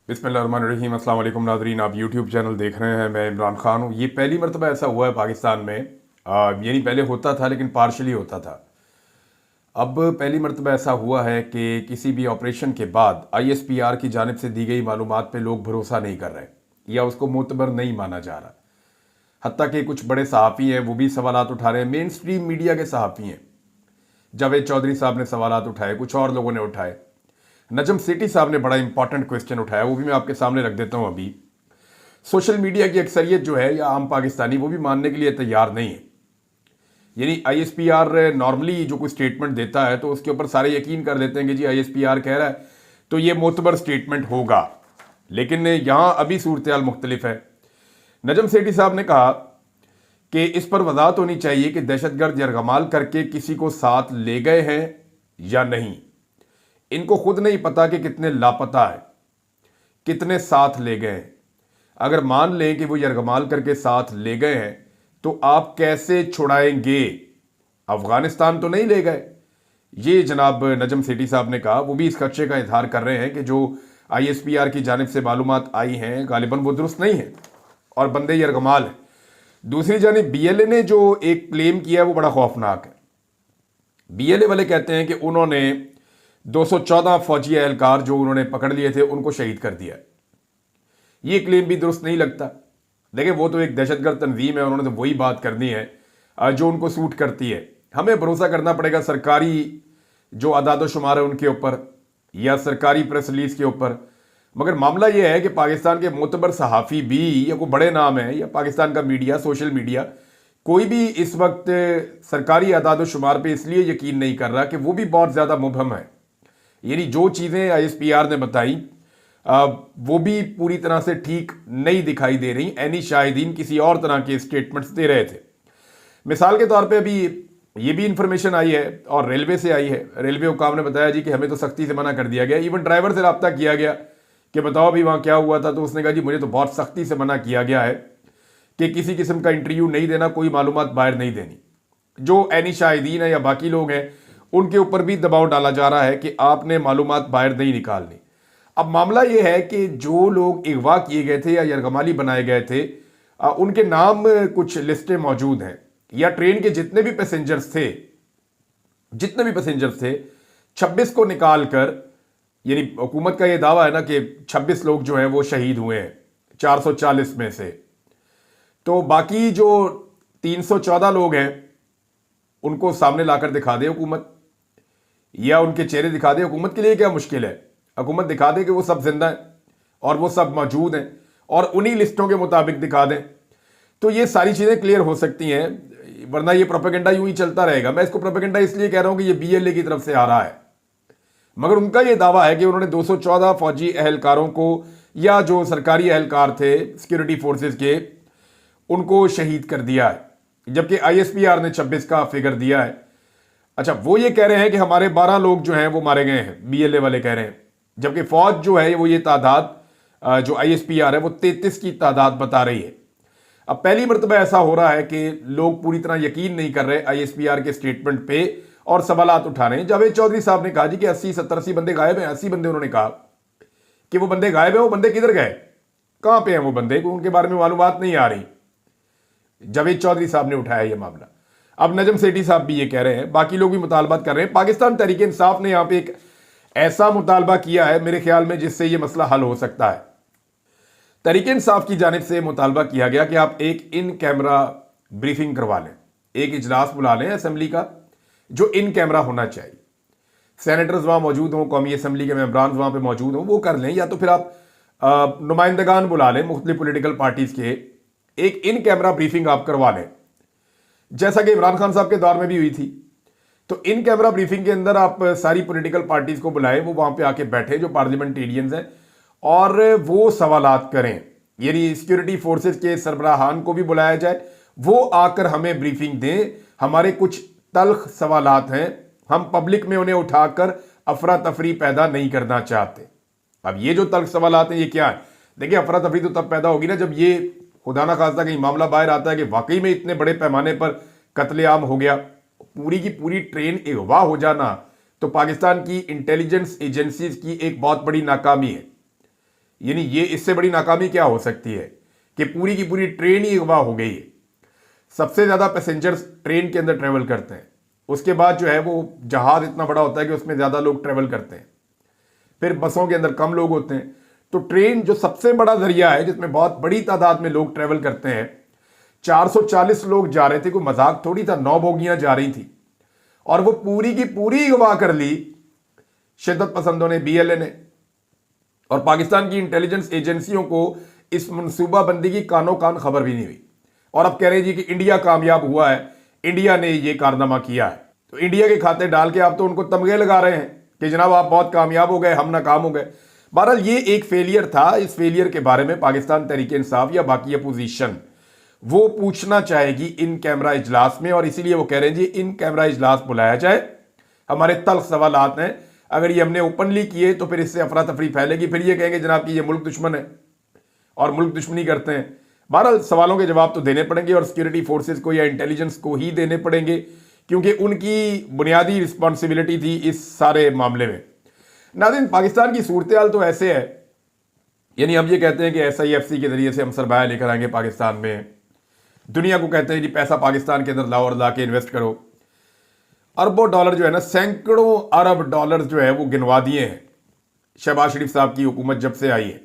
बिस्मिल्लाहिर्रहमानिर्रहीम। अस्सलाम वालेकुम नाज़रीन, आप यूट्यूब चैनल देख रहे हैं। मैं इमरान खान हूँ। ये पहली मरतबा ऐसा हुआ है पाकिस्तान में, यानी पहले होता था लेकिन पार्शली होता था। अब पहली मरतबा ऐसा हुआ है कि किसी भी ऑपरेशन के बाद ISPR की जानिब से दी गई मालूमात पे लोग भरोसा नहीं कर रहे या उसको मोतबर नहीं माना जा रहा। हत्ता कि कुछ बड़े सहाफ़ी हैं वो भी सवालात उठा रहे हैं। मेन स्ट्रीम मीडिया के सहाफ़ी हैं। जावेद चौधरी साहब ने सवालात उठाए, कुछ और लोगों ने उठाए। नजम सेठी साहब ने बड़ा इंपॉर्टेंट क्वेश्चन उठाया, वो भी मैं आपके सामने रख देता हूं। अभी सोशल मीडिया की अक्सरियत जो है या आम पाकिस्तानी वो भी मानने के लिए तैयार नहीं है। यानी ISPR नॉर्मली जो कोई स्टेटमेंट देता है तो उसके ऊपर सारे यकीन कर लेते हैं कि जी ISPR कह रहा है तो ये मोतबर स्टेटमेंट होगा। लेकिन यहां अभी सूरत हाल मुख्तलिफ है। नजम सेठी साहब ने कहा कि इस पर वजाहत होनी चाहिए कि दहशतगर्द यरगमाल करके किसी को साथ ले गए हैं या नहीं। इनको खुद नहीं पता कि कितने लापता है, कितने साथ ले गए हैं। अगर मान लें कि वो यरगमाल करके साथ ले गए हैं तो आप कैसे छुड़ाएंगे? अफगानिस्तान तो नहीं ले गए। ये जनाब नजम सेठी साहब ने कहा। वो भी इस खदशे का इजहार कर रहे हैं कि जो ISPR की जानिब से मालूमात आई हैं गालिबन वो दुरुस्त नहीं है और बंदे यरगमाल हैं। दूसरी जानिब BLA ने जो एक क्लेम किया है वो बड़ा खौफनाक है। BLA वाले कहते हैं कि उन्होंने 214 फौजी एहलकार जो उन्होंने पकड़ लिए थे उनको शहीद कर दिया। ये क्लेम भी दुरुस्त नहीं लगता। देखिए, वो तो एक दहशतगर्द तंजीम है, उन्होंने तो वही बात करनी है जो उनको सूट करती है। हमें भरोसा करना पड़ेगा सरकारी जो आदाद शुमार है उनके ऊपर या सरकारी प्रेस रिलीज के ऊपर। मगर मामला यह है कि पाकिस्तान के मोतबर सहाफ़ी भी या कोई बड़े नाम है या पाकिस्तान का मीडिया, सोशल मीडिया, कोई भी इस वक्त सरकारी आदाद शुमार पे इसलिए यकीन नहीं कर रहा कि वो भी बहुत ज़्यादा मुबहम है। यानी जो चीज़ें ISPR ने बताई वो भी पूरी तरह से ठीक नहीं दिखाई दे रही। ऐनी शाहिदीन किसी और तरह के स्टेटमेंट्स दे रहे थे। मिसाल के तौर पे अभी ये भी इंफॉर्मेशन आई है और रेलवे से आई है। रेलवे हुकाम ने बताया जी कि हमें तो सख्ती से मना कर दिया गया। इवन ड्राइवर से रब्ता किया गया कि बताओ अभी वहाँ क्या हुआ था, तो उसने कहा जी मुझे तो बहुत सख्ती से मना किया गया है कि किसी किस्म का इंटरव्यू नहीं देना, कोई मालूमात बाहर नहीं देनी। जो ऐनी शाहिदीन है या बाकी लोग हैं उनके ऊपर भी दबाव डाला जा रहा है कि आपने मालूमात बाहर नहीं निकालनी। अब मामला यह है कि जो लोग अगवा किए गए थे या यरगमाली बनाए गए थे उनके नाम कुछ लिस्टें मौजूद हैं या ट्रेन के जितने भी पैसेंजर्स थे 26 को निकाल कर, यानी हुकूमत का यह दावा है ना कि 26 लोग जो हैं वो शहीद हुए हैं 440 में से। तो बाकी जो 314 लोग हैं उनको सामने लाकर दिखा दे हुकूमत, या उनके चेहरे दिखा दे। हुकूमत के लिए क्या मुश्किल है? हुकूमत दिखा दे कि वो सब जिंदा हैं और वो सब मौजूद हैं और उन्हीं लिस्टों के मुताबिक दिखा दें तो ये सारी चीज़ें क्लियर हो सकती हैं। वरना ये प्रोपेगेंडा यूं ही चलता रहेगा। मैं इसको प्रोपेगेंडा इसलिए कह रहा हूं कि ये BLA की तरफ से आ रहा है। मगर उनका ये दावा है कि उन्होंने 214 फौजी एहलकारों को या जो सरकारी एहलकार थे सिक्योरिटी फोर्सेस के उनको शहीद कर दिया है, जबकि ISPR ने 26 का फिगर दिया है। अच्छा, वो ये कह रहे हैं कि हमारे 12 लोग जो हैं वो मारे गए हैं, BLA वाले कह रहे हैं, जबकि फौज जो है वो ये तादाद जो ISPR है वो 33 की तादाद बता रही है। अब पहली मरतबा ऐसा हो रहा है कि लोग पूरी तरह यकीन नहीं कर रहे ISPR के स्टेटमेंट पे और सवालात उठा रहे हैं। जावेद चौधरी साहब ने कहा जी कि 80-70 बंदे गायब हैं। 80 बंदे उन्होंने कहा कि वो बंदे गायब हैं। वो बंदे किधर गए, कहां पे हैं वो बंदे, उनके बारे में मालूमात नहीं आ रही। जावेद चौधरी साहब ने उठाया यह मामला। अब नजम सेठी साहब भी ये कह रहे हैं, बाकी लोग भी मुतालबात कर रहे हैं। पाकिस्तान तहरीक इंसाफ ने यहां पे एक ऐसा मुतालबा किया है मेरे ख्याल में जिससे यह मसला हल हो सकता है। तहरीक इंसाफ की जानिब से मुतालबा किया गया कि आप एक इन कैमरा ब्रीफिंग करवा लें, एक इजलास बुला लें असेंबली का जो इन कैमरा होना चाहिए। सेनेटर्स वहां मौजूद हों, कौमी असम्बली के मेंबरान वहां पे मौजूद हों, वो कर लें, या तो फिर आप नुमाइंदगान बुला लें मुख्तलिफ पोलिटिकल पार्टीज के, एक इन कैमरा ब्रीफिंग आप करवा लें जैसा कि इमरान खान साहब के दौर में भी हुई थी। तो इन कैमरा ब्रीफिंग के अंदर आप सारी पॉलिटिकल पार्टीज को बुलाएं, वो वहां पे आके बैठे जो पार्लियामेंटेरियंस हैं और वो सवालात करें। यानी सिक्योरिटी फोर्सेस के सरबराहान को भी बुलाया जाए, वो आकर हमें ब्रीफिंग दें। हमारे कुछ तल्ख सवालात हैं, हम पब्लिक में उन्हें उठाकर अफरा तफरी पैदा नहीं करना चाहते। अब ये जो तल्ख सवालात हैं ये क्या है? देखिए, अफरा तफरी तो तब पैदा होगी ना जब ये खुदा ना खास्ता कहीं मामला बाहर आता है कि वाकई में इतने बड़े पैमाने पर कत्लेआम हो गया, पूरी की पूरी ट्रेन अगवा हो जाना तो पाकिस्तान की इंटेलिजेंस एजेंसीज की एक बहुत बड़ी नाकामी है। यानी ये इससे बड़ी नाकामी क्या हो सकती है कि पूरी की पूरी ट्रेन ही अगवा हो गई है। सबसे ज़्यादा पैसेंजर्स ट्रेन के अंदर ट्रेवल करते हैं, उसके बाद जो है वो जहाज़ इतना बड़ा होता है कि उसमें ज़्यादा लोग ट्रेवल करते हैं, फिर बसों के अंदर कम लोग होते हैं। तो ट्रेन जो सबसे बड़ा जरिया है जिसमें बहुत बड़ी तादाद में लोग ट्रेवल करते हैं, 440 लोग जा रहे थे, कोई मजाक थोड़ी था, 9 बोगियां जा रही थी और वो पूरी की पूरी अगवा कर ली शिद्दत पसंदों ने, BLA ने। और पाकिस्तान की इंटेलिजेंस एजेंसियों को इस मनसूबाबंदी की कानो कान खबर भी नहीं हुई। और अब कह रहे हैं जी कि इंडिया कामयाब हुआ है, इंडिया ने ये कारनामा किया है। तो इंडिया के खाते डाल के आप तो उनको तमगे लगा रहे हैं कि जनाब आप बहुत कामयाब हो गए, हम नाकाम हो गए। बहरहाल ये एक फेलियर था। इस फेलियर के बारे में पाकिस्तान तहरीक इंसाफ या बाकी अपोजिशन वो पूछना चाहेगी इन कैमरा इजलास में, और इसीलिए वो कह रहे हैं जी इन कैमरा इजलास बुलाया जाए। हमारे तल्ख सवालात हैं, अगर ये हमने ओपनली किए तो फिर इससे अफरा तफरी फैलेगी, फिर ये कहेंगे जनाब कि ये मुल्क दुश्मन है और मुल्क दुश्मनी करते हैं। बहरहाल सवालों के जवाब तो देने पड़ेंगे और सिक्योरिटी फोर्सेस को या इंटेलिजेंस को ही देने पड़ेंगे, क्योंकि उनकी बुनियादी रिस्पॉन्सिबिलिटी थी इस सारे मामले में। नाज़रीन, पाकिस्तान की सूरत हाल तो ऐसे है, यानी हम ये कहते हैं कि SIFC के जरिए से हम सरमाया लेकर आएंगे पाकिस्तान में, दुनिया को कहते हैं जी पैसा पाकिस्तान के अंदर लाओ और ला के इन्वेस्ट करो। अरबों डॉलर जो है ना, सैकड़ों अरब डॉलर जो है वो गिनवा दिए हैं शहबाज शरीफ साहब की हुकूमत जब से आई है।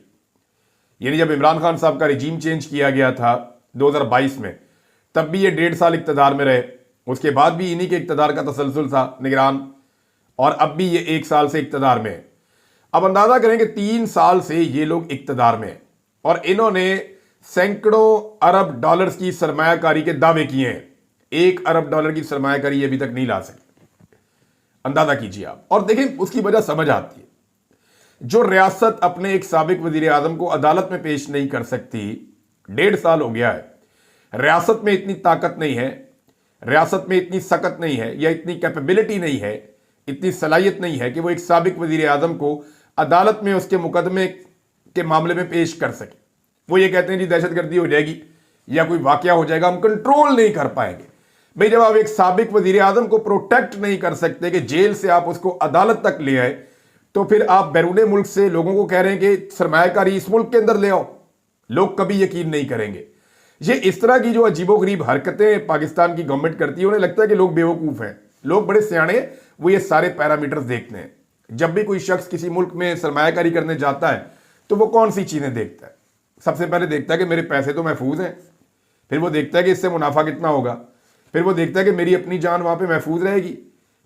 यानी जब इमरान खान साहब का रिजीम चेंज किया गया था 2022 में, तब भी ये 1.5 साल इक़्तिदार में रहे, उसके बाद भी इन्हीं के इक़्तिदार का तसलसल था निगरान, और अब भी ये 1 साल से इक़्तिदार में है। अब अंदाजा करें कि 3 साल से ये लोग इक़्तिदार में हैं और इन्होंने सैकड़ों अरब डॉलर्स की सरमायाकारी के दावे किए हैं। 1 अरब डॉलर की सरमायाकारी अभी तक नहीं ला सके। अंदाजा कीजिए आप, और देखें उसकी वजह समझ आती है। जो रियासत अपने एक साबिक वजीर आजम को अदालत में पेश नहीं कर सकती, 1.5 साल हो गया है, रियासत में इतनी ताकत नहीं है, रियासत में इतनी सकत नहीं है, या इतनी कैपेबिलिटी नहीं है, इतनी सलाहियत नहीं है कि वो एक साबिक वजीर आजम को अदालत में उसके मुकदमे के मामले में पेश कर सके। वो ये कहते हैं जी दहशतगर्दी हो जाएगी या कोई वाकया हो जाएगा, हम कंट्रोल नहीं कर पाएंगे। भाई जब आप एक साबिक वजीर आजम को प्रोटेक्ट नहीं कर सकते कि जेल से आप उसको अदालत तक ले आए, तो फिर आप बैरून मुल्क से लोगों को कह रहे हैं कि सरमायाकारी इस मुल्क के अंदर ले आओ, लोग कभी यकीन नहीं करेंगे। ये इस तरह की जो अजीबोगरीब हरकतें पाकिस्तान की गवर्नमेंट करती है, उन्हें लगता है कि लोग बेवकूफ़ हैं, लोग बड़े सियाणे, वो ये सारे पैरामीटर्स देखते हैं। जब भी कोई शख्स किसी मुल्क में सरमायाकारी करने जाता है तो वो कौन सी चीज़ें देखता है? सबसे पहले देखता है कि मेरे पैसे तो महफूज हैं, फिर वो देखता है कि इससे मुनाफा कितना होगा, फिर वो देखता है कि मेरी अपनी जान वहाँ पे महफूज रहेगी,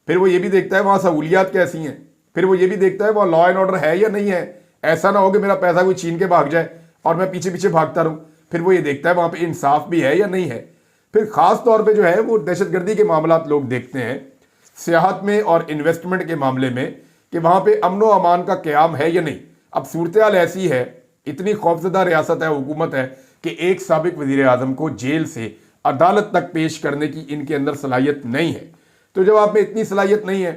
फिर वो ये भी देखता है वहाँ सहूलियात कैसी हैं, फिर वो ये भी देखता है वहाँ लॉ एंड ऑर्डर है या नहीं है, ऐसा ना हो कि मेरा पैसा कोई छीन के भाग जाए और मैं पीछे पीछे भागता रहूँ। फिर वो ये देखता है वहाँ पे इंसाफ भी है या नहीं है। फिर ख़ास तौर पर जो है वो दहशतगर्दी के मामला लोग देखते हैं, सियाहत में और इन्वेस्टमेंट के मामले में, कि वहाँ पर अमन व अमान का क़याम है या नहीं। अब सूरत हाल ऐसी है, इतनी खौफजदा रियासत है, हुकूमत है, कि एक साबिक वजीर आजम को जेल से अदालत तक पेश करने की इनके अंदर सलाहियत नहीं है। तो जब आप में इतनी सलाहियत नहीं है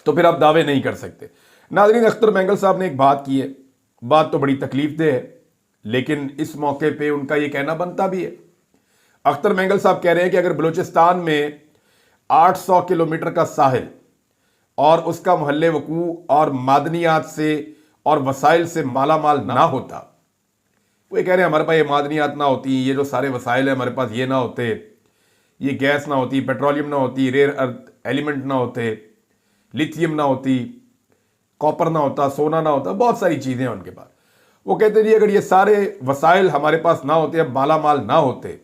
तो फिर आप दावे नहीं कर सकते। नाज़रीन, अख्तर मेंगल साहब ने एक बात की है, बात तो बड़ी तकलीफ दे है, लेकिन इस मौके पे उनका ये कहना बनता भी है। अख्तर मेंगल साहब कह रहे हैं कि अगर बलूचिस्तान में 800 किलोमीटर का साहिल और उसका महल्ले वकू और मादनियात से और वसाइल से माला माल ना होता, वो ये कह रहे हैं हमारे पास ये मादनियात ना होती, ये जो सारे वसाइल हैं हमारे पास ये ना होते, ये गैस ना होती, पेट्रोलियम ना होती, रेयर अर्थ एलिमेंट ना होते, लिथियम ना होती, कॉपर ना होता, सोना ना होता, बहुत सारी चीज़ें हैं उनके पास। वो कहते हैं जी अगर ये सारे वसाइल हमारे पास ना होते, अब माला माल ना होते,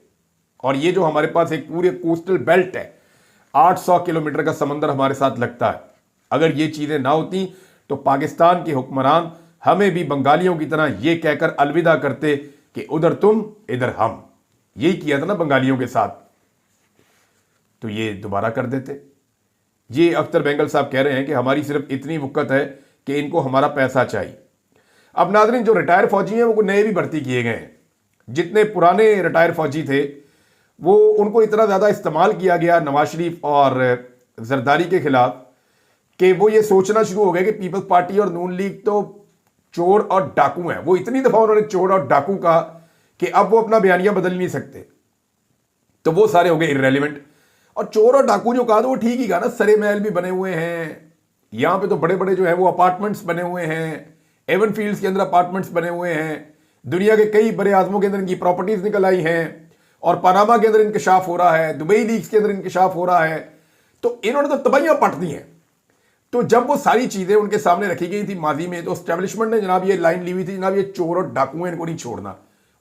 और ये जो हमारे पास एक पूरे कोस्टल बेल्ट है, 800 किलोमीटर का समंदर हमारे साथ लगता है, अगर ये चीज़ें ना होती तो पाकिस्तान के हुक्मरान हमें भी बंगालियों की तरह ये कहकर अलविदा करते कि उधर तुम इधर हम। यही किया था ना बंगालियों के साथ, तो ये दोबारा कर देते। ये अख्तर मेंगल साहब कह रहे हैं कि हमारी सिर्फ इतनी वक़्त है कि इनको हमारा पैसा चाहिए। अब नाज़रीन, जो रिटायर फौजी हैं वो नए भी भर्ती किए गए हैं, जितने पुराने रिटायर फौजी थे वो उनको इतना ज़्यादा इस्तेमाल किया गया नवाज शरीफ और जरदारी के खिलाफ कि वो ये सोचना शुरू हो गया कि पीपल्स पार्टी और नून लीग तो चोर और डाकू हैं। वो इतनी दफा उन्होंने चोर और डाकू कहा कि अब वो अपना बयानिया बदल नहीं सकते, तो वो सारे हो गए इररेलेवेंट। और चोर और डाकू जो कहा तो वो ठीक ही कहा ना, सरे महल भी बने हुए हैं, यहां पे तो बड़े बड़े जो है वो अपार्टमेंट्स बने हुए हैं, एवन फील्ड्स के अंदर अपार्टमेंट्स बने हुए हैं, दुनिया के कई बड़े आजमों के अंदर इनकी प्रॉपर्टीज निकल आई हैं, और पनामा के अंदर इंकशाफ हो रहा है, दुबई लीग्स के अंदर इंकशाफ हो रहा है। तो इन्होंने तो तबाहियां पट दी हैं। तो जब वो सारी चीजें उनके सामने रखी गई थी माजी में, तो एस्टेब्लिशमेंट ने जनाब ये लाइन ली हुई थी, जनाब ये चोर और डाकू हैं, इनको नहीं छोड़ना।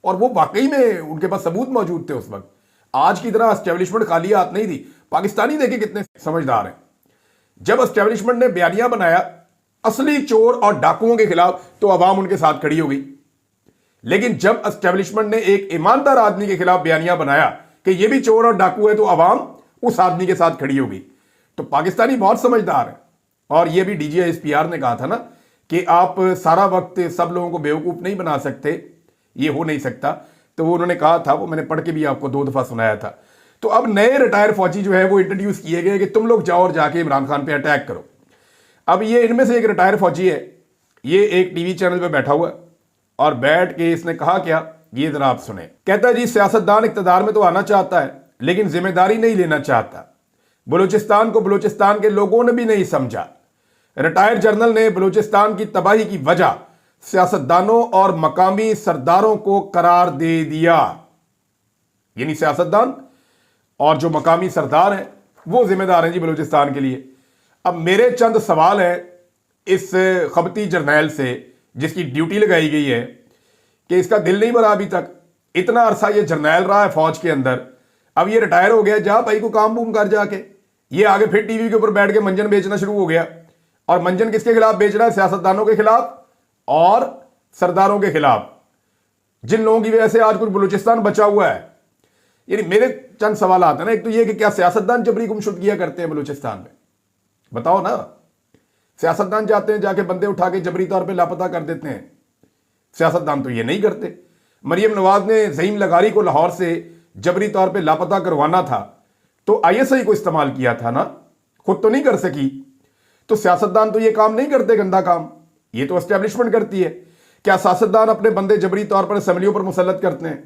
और वो वाकई में उनके पास सबूत मौजूद थे उस वक्त। आज की तरह एस्टेब्लिशमेंट खाली हाथ नहीं थी। पाकिस्तानी देखे कितने समझदार हैं। जब एस्टेब्लिशमेंट ने बयानिया बनाया असली चोर और डाकुओं के खिलाफ, तो अवाम उनके साथ खड़ी हो गई। लेकिन जब एस्टेब्लिशमेंट ने एक ईमानदार आदमी के खिलाफ बयानिया बनाया कि ये भी चोर और डाकू है, तो अवाम उस आदमी के साथ खड़ी हो गई। तो पाकिस्तानी बहुत समझदार है। और ये भी DGISPR ने कहा था ना कि आप सारा वक्त सब लोगों को बेवकूफ नहीं बना सकते, ये हो नहीं सकता। तो वो उन्होंने कहा था, वो मैंने पढ़ के भी आपको 2 दफा सुनाया था। तो अब नए रिटायर फौजी जो है वो इंट्रोड्यूस किए गए कि तुम लोग जाओ और जाके इमरान खान पे अटैक करो। अब ये इनमें से एक रिटायर फौजी है, ये एक टीवी चैनल पे बैठा हुआ है और बैठ के इसने कहा क्या, ये जरा आप सुने। कहता है जी, सियासतदान इक़्तिदार में तो आना चाहता है लेकिन जिम्मेदारी नहीं लेना चाहता। बलूचिस्तान को बलूचिस्तान के लोगों ने भी नहीं समझा। रिटायर जनरल ने बलूचिस्तान की तबाही की वजह सियासतदानों और मकामी सरदारों को करार दे दिया। यानी सियासतदान और जो मकामी सरदार हैं वो जिम्मेदार हैं जी बलूचिस्तान के लिए। अब मेरे चंद सवाल है इस खबती जर्नैल से जिसकी ड्यूटी लगाई गई है कि इसका दिल नहीं भरा अभी तक। इतना अरसा ये जर्नैल रहा है फौज के अंदर, अब ये रिटायर हो गया, जा भाई को काम बूम कर जाके। ये आगे फिर टीवी के ऊपर बैठ के मंजन बेचना शुरू हो गया। और मंजन किसके खिलाफ बेच रहा है? सियासतदानों के खिलाफ और सरदारों के खिलाफ, जिन लोगों की वजह से आज कुछ बलूचिस्तान बचा हुआ है। यानी मेरे चंद सवाल आते हैं ना, एक तो ये कि क्या सियासतदान जबरी गुमशुदगियां करते हैं बलूचिस्तान में? बताओ ना। सियासतदान जाते हैं, जाके बंदे उठा के जबरी तौर पे लापता कर देते हैं। सियासतदान तो ये नहीं करते। मरियम नवाज ने ज़हीम लगारी को लाहौर से जबरी तौर पे लापता करवाना था तो ISI को इस्तेमाल किया था ना, खुद तो नहीं कर सकी। तो सियासतदान तो ये काम नहीं करते, गंदा काम ये तो एस्टेब्लिशमेंट करती है। क्या सियासतदान अपने बंदे जबरी तौर पर असेंबलियों पर मुसल्लत करते हैं?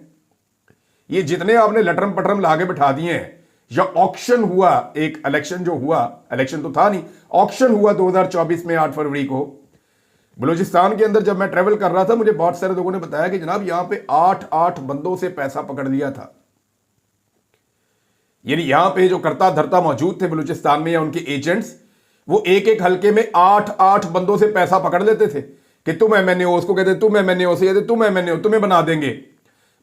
ये जितने आपने लटरम पटरम लाके बिठा दिए हैं, या ऑक्शन हुआ, एक इलेक्शन जो हुआ, इलेक्शन तो था नहीं, ऑक्शन हुआ 2024 में 8 फरवरी को बलूचिस्तान के अंदर। जब मैं ट्रेवल कर रहा था, मुझे बहुत सारे लोगों ने बताया कि जनाब यहां पे 8 बंदों से पैसा पकड़ लिया था। यानी यहां पे जो करता धरता मौजूद थे बलूचिस्तान में या उनके एजेंट्स, वो एक एक हल्के में 8 बंदों से पैसा पकड़ लेते थे कि तुम MNA हो, उसको कहते तुम MNA हो, कहते तुम MNA हो, तुम्हें बना देंगे।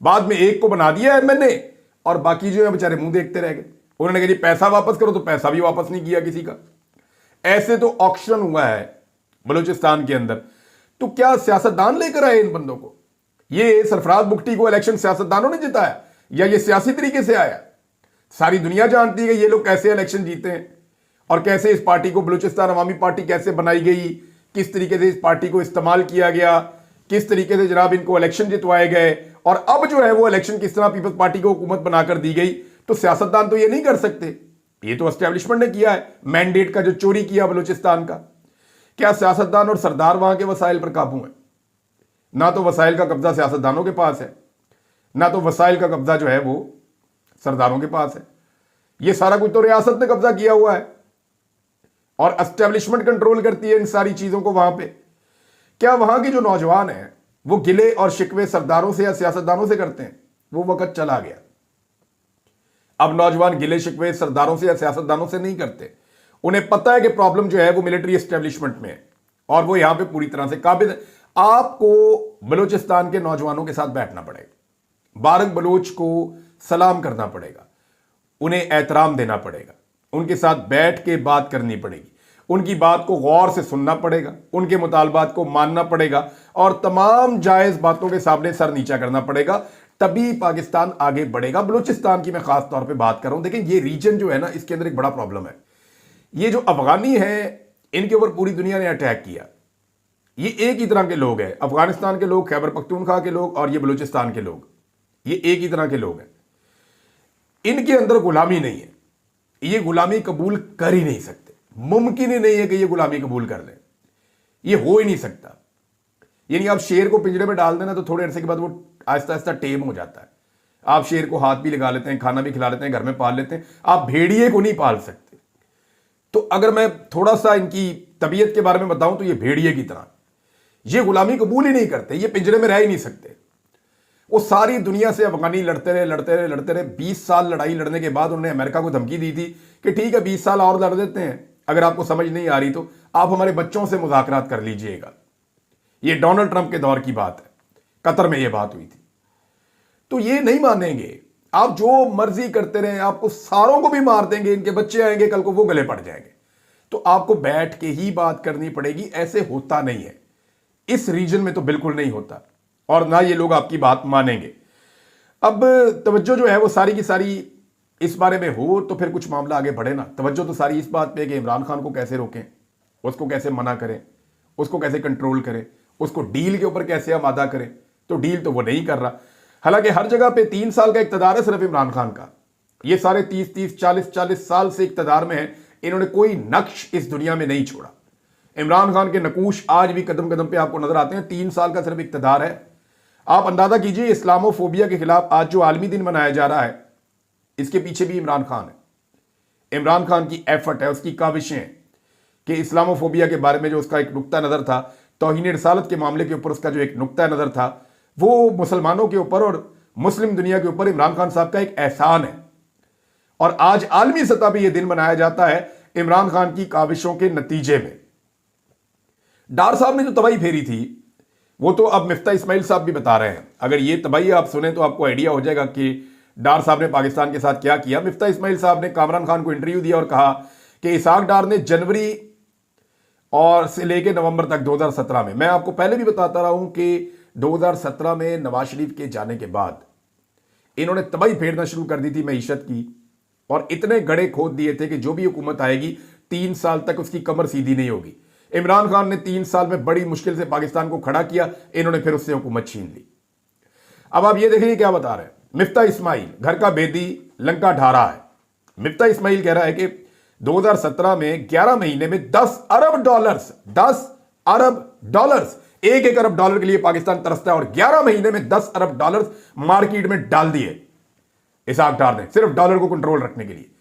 बाद में एक को बना दिया MNA और बाकी जो है बेचारे मुंह देखते रह गए। उन्होंने कहा जी पैसा वापस करो, तो पैसा भी वापस नहीं किया किसी का। ऐसे तो ऑक्शन हुआ है बलूचिस्तान के अंदर। तो क्या सियासतदान लेकर आए इन बंदों को? ये सरफराज बुगटी को इलेक्शन सियासतदानों ने जिताया या ये सियासी तरीके से आया? सारी दुनिया जानती है कि ये लोग कैसे इलेक्शन जीते हैं और कैसे इस पार्टी को बलूचिस्तान अवामी पार्टी कैसे बनाई गई, किस तरीके से इस पार्टी को इस्तेमाल किया गया, किस तरीके से जनाब इनको इलेक्शन जितवाए गए, और अब जो है वो इलेक्शन किस तरह पीपल्स पार्टी को हुकूमत बनाकर दी गई। तो सियासतदान तो ये नहीं कर सकते, ये तो एस्टेब्लिशमेंट ने किया है। मैंडेट का जो चोरी किया बलूचिस्तान का, क्या सियासतदान और सरदार वहां के वसाइल पर काबू है? ना तो वसाइल का कब्जा सियासतदानों के पास है, ना तो वसाइल का कब्जा जो है वो सरदारों के पास है। ये सारा कुछ तो रियासत ने कब्जा किया हुआ है और एस्टेब्लिशमेंट कंट्रोल करती है इन सारी चीजों को वहां पे। क्या वहां के जो नौजवान हैं वो गिले और शिकवे सरदारों से या सियासतदानों से करते हैं? वो वक्त चला गया। अब नौजवान गिले शिकवे सरदारों से या सियासतदानों से नहीं करते। उन्हें पता है कि प्रॉब्लम जो है वो मिलिट्री एस्टेब्लिशमेंट में है और वो यहां पे पूरी तरह से काबिल है। आपको बलूचिस्तान के नौजवानों के साथ बैठना पड़ेगा, बारक बलूच को सलाम करना पड़ेगा, उन्हें एहतराम देना पड़ेगा, उनके साथ बैठ के बात करनी पड़ेगी, उनकी बात को गौर से सुनना पड़ेगा, उनके मुतालबात को मानना पड़ेगा और तमाम जायज बातों के सामने सर नीचा करना पड़ेगा। तभी पाकिस्तान आगे बढ़ेगा। बलूचिस्तान की मैं खास तौर पे बात कर रहा हूं। देखिए ये रीजन जो है ना, इसके अंदर एक बड़ा प्रॉब्लम है। ये जो अफगानी है, इनके ऊपर पूरी दुनिया ने अटैक किया। ये एक ही तरह के लोग हैं, अफगानिस्तान के लोग, खैबर पख्तूनख्वा के लोग और ये बलूचिस्तान के लोग, ये एक ही तरह के लोग हैं। इनके अंदर गुलामी नहीं है, ये गुलामी कबूल कर ही नहीं सकते। मुमकिन ही नहीं है कि ये गुलामी कबूल कर लें, ये हो ही नहीं सकता। यानी आप शेर को पिंजरे में डाल देना तो थोड़े अरसे के बाद वो आहिस्ता आहिस्ता टेम हो जाता है। आप शेर को हाथ भी लगा लेते हैं, खाना भी खिला लेते हैं, घर में पाल लेते हैं, आप भेड़िए को नहीं पाल सकते। तो अगर मैं थोड़ा सा इनकी तबीयत के बारे में बताऊं तो ये भेड़िए की तरह, ये गुलामी कबूल ही नहीं करते, ये पिंजरे में रह ही नहीं सकते। वो सारी दुनिया से अफगानी लड़ते रहे 20 साल लड़ाई लड़ने के बाद उन्होंने अमेरिका को धमकी दी थी कि ठीक है 20 साल और लड़ देते हैं, अगर आपको समझ नहीं आ रही तो आप हमारे बच्चों से मुज़ाकरात कर लीजिएगा। ये डोनाल्ड ट्रंप के दौर की बात है, कतर में ये बात हुई थी। तो ये नहीं मानेंगे, आप जो मर्जी करते रहे, आपको सारों को भी मार देंगे, इनके बच्चे आएंगे कल को वो गले पड़ जाएंगे। तो आपको बैठ के ही बात करनी पड़ेगी, ऐसे होता नहीं है, इस रीजन में तो बिल्कुल नहीं होता, और ना ये लोग आपकी बात मानेंगे। अब तवज्जो जो है वो सारी की सारी इस बारे में हो तो फिर कुछ मामला आगे बढ़े ना। तवज्जो तो सारी इस बात पे है कि इमरान खान को कैसे रोकें, उसको कैसे मना करें, उसको कैसे कंट्रोल करें, उसको डील के ऊपर कैसे आमादा करें। तो डील तो वो नहीं कर रहा। हालांकि हर जगह पे 3 साल का इक्तदार है सिर्फ इमरान खान का। ये सारे 30 40 साल से इक्तदार में है, इन्होंने कोई नक्श इस दुनिया में नहीं छोड़ा। इमरान खान के नकूश आज भी कदम कदम पे आपको नजर आते हैं। 3 साल का सिर्फ इक्तदार है। आप अंदाजा कीजिए इस्लामोफोबिया के खिलाफ आज जो आलमी दिन मनाया जा रहा है, इसके पीछे भी इमरान खान है। इमरान खान की एफर्ट है, उसकी काविशें हैं कि इस्लामोफोबिया के बारे में जो उसका एक नुक्ता नजर था, तौहीन रिसालत के मामले के ऊपर उसका जो एक नुक्ता नजर था, वो मुसलमानों के ऊपर और मुस्लिम दुनिया के ऊपर इमरान खान साहब का एक एहसान है। और आज आलमी सतह पर यह दिन मनाया जाता है इमरान खान की काविशों के नतीजे में। डार साहब ने जो तबाही फेरी थी वो तो अब मिफ्ता इस्माइल साहब भी बता रहे हैं। अगर ये तबाही आप सुने तो आपको आइडिया हो जाएगा कि डार साहब ने पाकिस्तान के साथ क्या किया। मिफ्ता इस्माइल साहब ने कामरान खान को इंटरव्यू दिया और कहा कि इसाक डार ने जनवरी और से लेकर नवंबर तक 2017 में, मैं आपको पहले भी बताता रहा हूं कि 2017 में नवाज शरीफ के जाने के बाद इन्होंने तबाही फेरना शुरू कर दी थी मईशत की, और इतने गड़े खोद दिए थे कि जो भी हुकूमत आएगी 3 साल तक उसकी कमर सीधी नहीं होगी। इमरान खान ने 3 साल में बड़ी मुश्किल से पाकिस्तान को खड़ा किया, इन्होंने फिर उससे हुकूमत छीन ली। अब आप ये देखिए क्या बता रहे हैं मिफ्ता इस्माइल, घर का बेदी लंका ढा रहा है। मिफ्ता इस्माइल कह रहा है कि 2017 में 11 महीने में 10 अरब डॉलर्स, 10 अरब डॉलर्स, 1 अरब डॉलर के लिए पाकिस्तान तरसता है, और 11 महीने में 10 अरब डॉलर्स मार्केट में डाल दिए इसाक डार ने, सिर्फ डॉलर को कंट्रोल रखने के लिए।